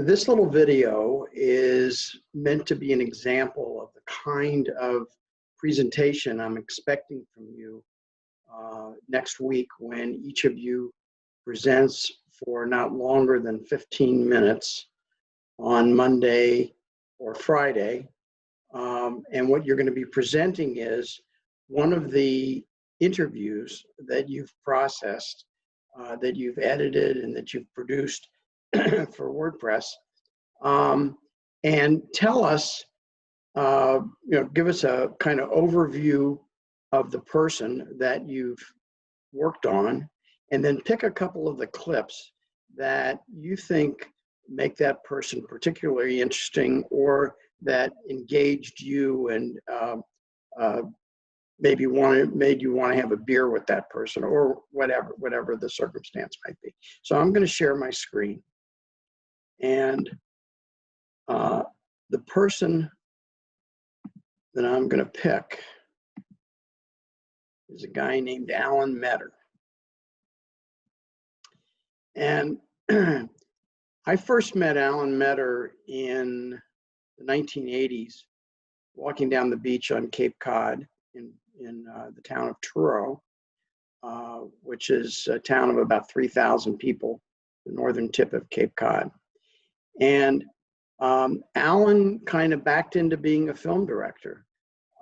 This little video is meant to be an example of the kind of presentation I'm expecting from you next week, when each of you presents for not longer than 15 minutes on Monday or Friday. And what you're going to be presenting is one of the interviews that you've processed, that you've edited, and that you've produced for WordPress. And tell us, give us a kind of overview of the person that you've worked on, and then pick a couple of the clips that you think make that person particularly interesting, or that engaged you and made you want to have a beer with that person, or whatever the circumstance might be. So I'm going to share my screen, and the person that I'm going to pick is a guy named Alan Metter. And I first met Alan Metter in the 1980s, walking down the beach on Cape Cod in the town of Truro, which is a town of about 3,000 people, the northern tip of Cape Cod. And Alan kind of backed into being a film director,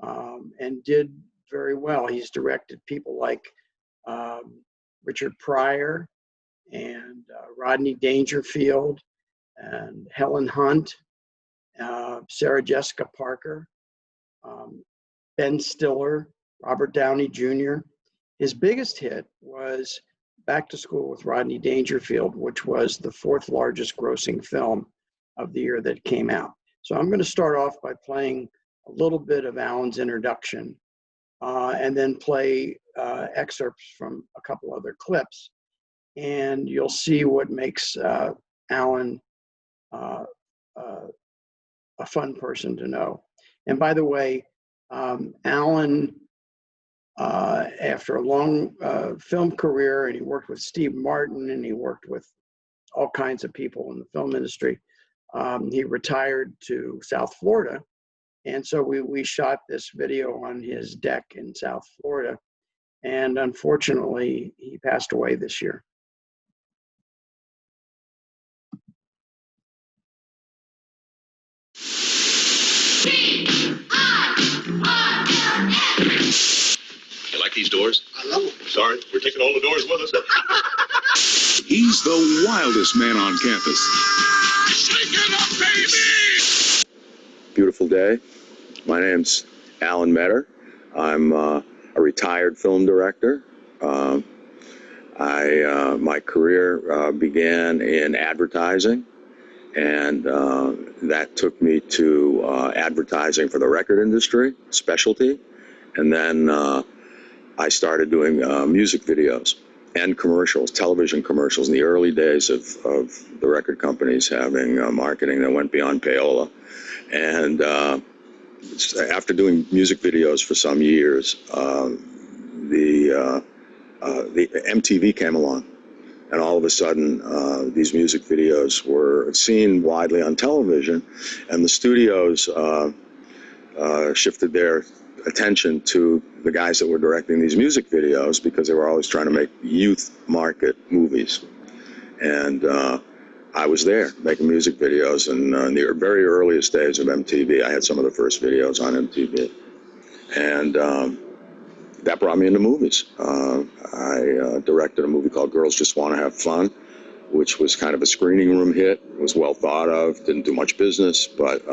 and did very well. He's directed people like Richard Pryor and Rodney Dangerfield and Helen Hunt, Sarah Jessica Parker, Ben Stiller, Robert Downey Jr. His biggest hit was Back to School with Rodney Dangerfield, which was the 4th largest grossing film of the year that came out. So I'm going to start off by playing a little bit of Alan's introduction, and then play excerpts from a couple other clips. And you'll see what makes Alan a fun person to know. And by the way, Alan, after a long film career, and he worked with Steve Martin, and he worked with all kinds of people in the film industry, he retired to South Florida. And so we shot this video on his deck in South Florida. And unfortunately, he passed away this year. You like these doors? I love them. Sorry, we're taking all the doors with us. He's the wildest man on campus. Shake it up, baby! Beautiful day. My name's Alan Metter. I'm a retired film director. My career began in advertising, and that took me to advertising for the record industry, specialty. And then I started doing music videos and commercials, television commercials, in the early days of the record companies having marketing that went beyond payola. And after doing music videos for some years, the MTV came along, and all of a sudden these music videos were seen widely on television, and the studios shifted their attention to the guys that were directing these music videos, because they were always trying to make youth market movies. And I was there making music videos, and in the very earliest days of MTV, I had some of the first videos on MTV. And that brought me into movies. I directed a movie called Girls Just Want to Have Fun, which was kind of a screening room hit. It was well thought of, didn't do much business, but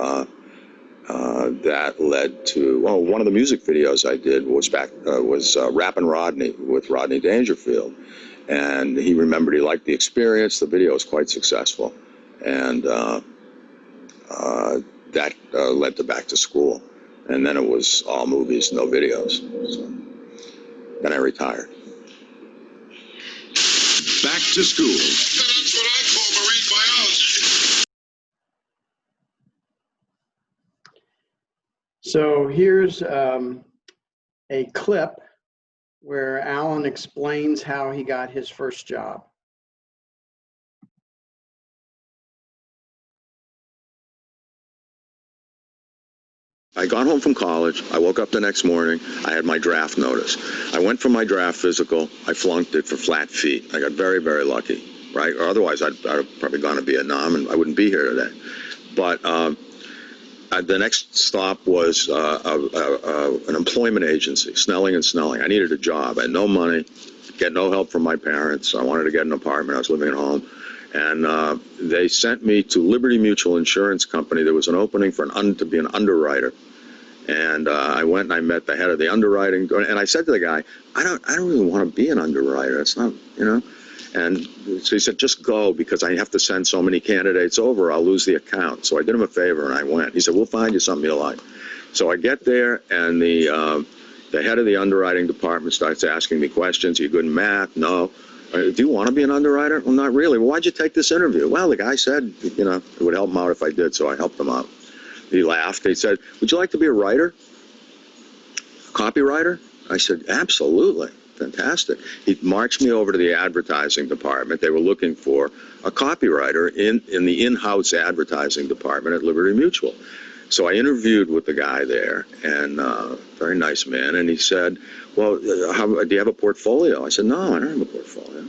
that led to, one of the music videos I did was Rappin' Rodney with Rodney Dangerfield. And he remembered he liked the experience. The video was quite successful. And that led to Back to School. And then it was all movies, no videos. So then I retired. Back to School. That's what I call marine biology. So here's a clip where Alan explains how he got his first job. I got home from college. I woke up the next morning. I had my draft notice. I went for my draft physical. I flunked it for flat feet. I got very, very lucky, right? Or otherwise, I'd have probably gone to Vietnam and I wouldn't be here today. But the next stop was an employment agency, Snelling and Snelling. I needed a job. I had no money, get no help from my parents. I wanted to get an apartment. I was living at home. And they sent me to Liberty Mutual Insurance Company. There was an opening for to be an underwriter. And I went and I met the head of the underwriting. And I said to the guy, I don't really want to be an underwriter. It's not, you know. And so he said, just go, because I have to send so many candidates over. I'll lose the account. So I did him a favor and I went. He said, we'll find you something you like. So I get there and the head of the underwriting department starts asking me questions. Are you good in math? No. Do you want to be an underwriter? Well, not really. Well, why'd you take this interview? Well, the guy said, you know, it would help him out if I did, so I helped him out. He laughed. He said, would you like to be a writer? A copywriter? I said, absolutely. Fantastic. He marched me over to the advertising department. They were looking for a copywriter in the in-house advertising department at Liberty Mutual. So I interviewed with the guy there, and very nice man, and he said, well, do you have a portfolio? I said, no, I don't have a portfolio.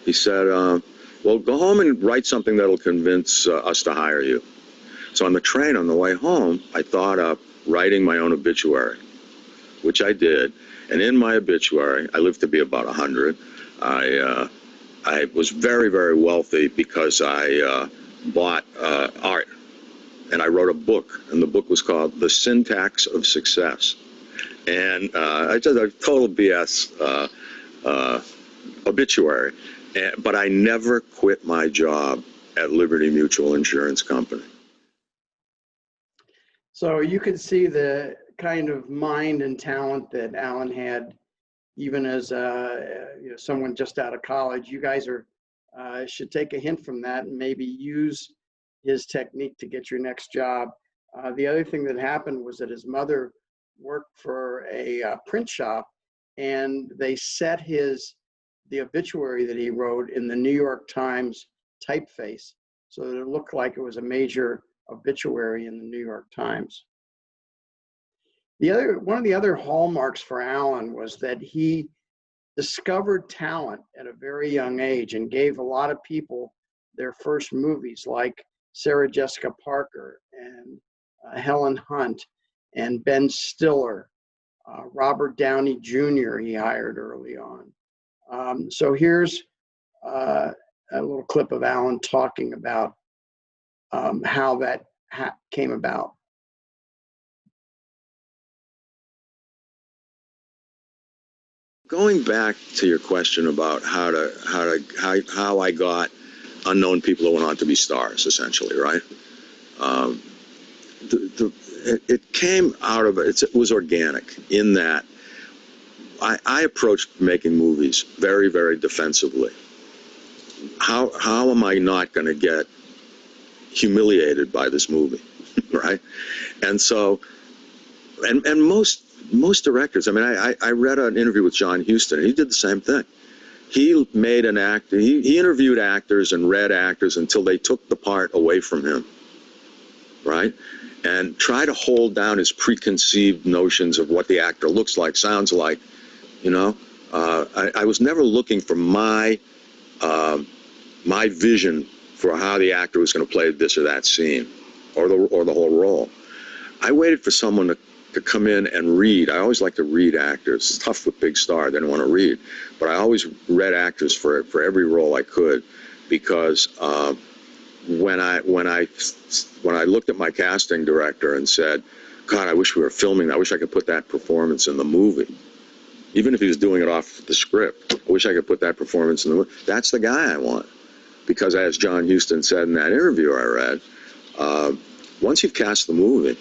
He said, well, go home and write something that'll convince us to hire you. So on the train on the way home, I thought up writing my own obituary, which I did. And in my obituary, I lived to be about 100. I was very, very wealthy because I bought art. And I wrote a book, and the book was called The Syntax of Success. And I just a total BS obituary. But I never quit my job at Liberty Mutual Insurance Company. So you can see the kind of mind and talent that Alan had, even as you know, someone just out of college. You guys are should take a hint from that and maybe use his technique to get your next job. The other thing that happened was that his mother worked for a print shop, and they set the obituary that he wrote in the New York Times typeface, so that it looked like it was a major obituary in the New York Times. One of the other hallmarks for Alan was that he discovered talent at a very young age and gave a lot of people their first movies, like Sarah Jessica Parker and Helen Hunt and Ben Stiller, Robert Downey Jr. he hired early on. So here's a little clip of Alan talking about how that came about. Going back to your question about how I got unknown people who went on to be stars, essentially, right? It came out of it was organic in that I approached making movies very, very defensively. How am I not going to get humiliated by this movie, right? And so, and most directors, I mean, I read an interview with John Huston, and he did the same thing. He made an actor, he interviewed actors and read actors until they took the part away from him, right? And try to hold down his preconceived notions of what the actor looks like, sounds like, you know? I was never looking for my vision for how the actor was going to play this or that scene or the whole role. I waited for someone to come in and read. I always like to read actors. It's tough with big star. They don't want to read. But I always read actors for every role I could, because when I looked at my casting director and said, God, I wish we were filming that. I wish I could put that performance in the movie. Even if he was doing it off the script, I wish I could put that performance in the movie. That's the guy I want. Because as John Huston said in that interview I read, once you've cast the movie,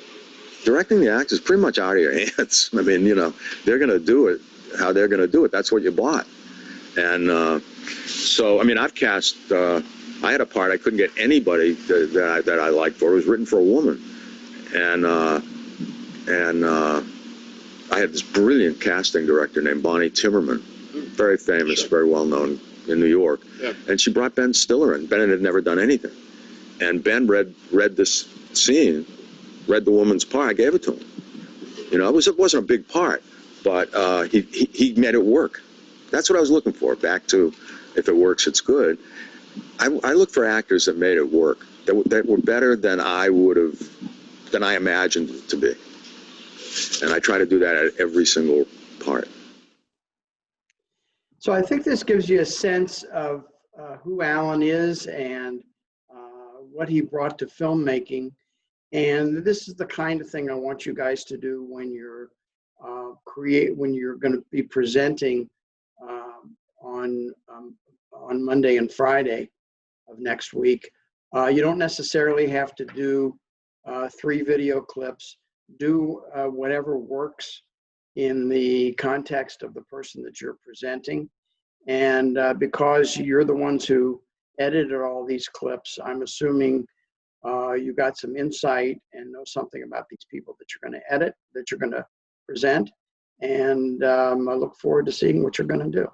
directing the actors is pretty much out of your hands. I mean, you know, they're going to do it how they're going to do it. That's what you bought. And so, I mean, I've cast, I had a part I couldn't get anybody that I liked for. It was written for a woman. And I had this brilliant casting director named Bonnie Timmerman, very famous, very well known in New York. Yeah. And she brought Ben Stiller in. Ben had never done anything. And Ben read this scene, read the woman's part. I gave it to him. You know, it wasn't a big part, but he made it work. That's what I was looking for. Back to, if it works, it's good. I look for actors that made it work, that were better than I imagined it to be. And I try to do that at every single part. So I think this gives you a sense of who Alan is and what he brought to filmmaking. And this is the kind of thing I want you guys to do when you're when you're going to be presenting on Monday and Friday of next week. You don't necessarily have to do 3 video clips. Do whatever works in the context of the person that you're presenting. And because you're the ones who edited all these clips, I'm assuming you got some insight and know something about these people that you're going to edit, that you're going to present. And I look forward to seeing what you're going to do.